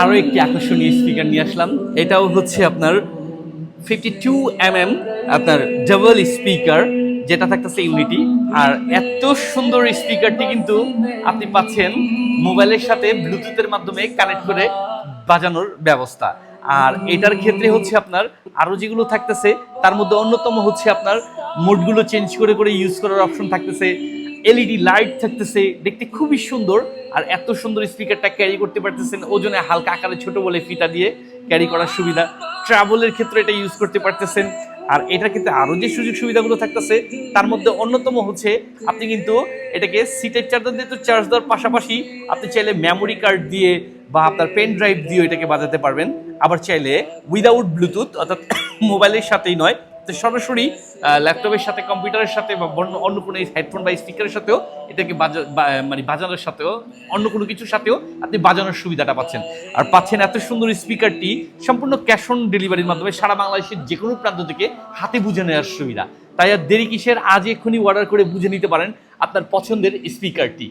আরও একটি আকর্ষণীয় স্পিকার নিয়ে আসলাম। এটাও হচ্ছে আপনার 52 আপনার ডাবল স্পিকার, যেটা থাকতেছে ইউনিটি। আর এত সুন্দর স্পিকারটি কিন্তু আপনি পাচ্ছেন মোবাইলের সাথে ব্লুটুথের মাধ্যমে কানেক্ট করে বাজানোর ব্যবস্থা। আর এটার ক্ষেত্রে হচ্ছে আপনার আরও যেগুলো থাকতেছে তার মধ্যে অন্যতম হচ্ছে আপনার মোডগুলো চেঞ্জ করে করে ইউজ করার অপশন থাকতেছে, এলইডি লাইট থাকতেছে, দেখতে খুবই সুন্দর। আর এত সুন্দর স্পিকারটা ক্যারি করতে পারতেছেন, ওজনে হালকা আকারে ছোট বলে ফিতা দিয়ে ক্যারি করার সুবিধা। ট্রাভেলের ক্ষেত্রে এটা ইউজ করতে পারতেছেন। আর এটার ক্ষেত্রে আরও যে সুযোগ সুবিধাগুলো থাকতেছে তার মধ্যে অন্যতম হচ্ছে আপনি কিন্তু এটাকে সিটের চার্জার দিয়ে তো চার্জ দেওয়ার পাশাপাশি আপনি চাইলে মেমোরি কার্ড দিয়ে বা আপনার পেন ড্রাইভ দিয়ে এটাকে বাজাতে পারবেন। আবার চাইলে উইদাউট ব্লুটুথ, অর্থাৎ মোবাইলের সাথেই নয়, তো সরাসরি ল্যাপটপের সাথে, কম্পিউটারের সাথে বা অন্য কোনো হেডফোন বা স্পিকারের সাথেও এটাকে মানে বাজানোর সাথেও অন্য কোনো কিছুর সাথেও আপনি বাজানোর সুবিধাটা পাচ্ছেন। আর পাচ্ছেন এত সুন্দর স্পিকারটি সম্পূর্ণ ক্যাশ অন ডেলিভারির মাধ্যমে সারা বাংলাদেশের যে কোনো প্রান্ত থেকে হাতে বুঝে নেওয়ার সুবিধা। তাই আর দেরি কিসের, আজ এক্ষুনি অর্ডার করে বুঝে নিতে পারেন আপনার পছন্দের স্পিকারটি।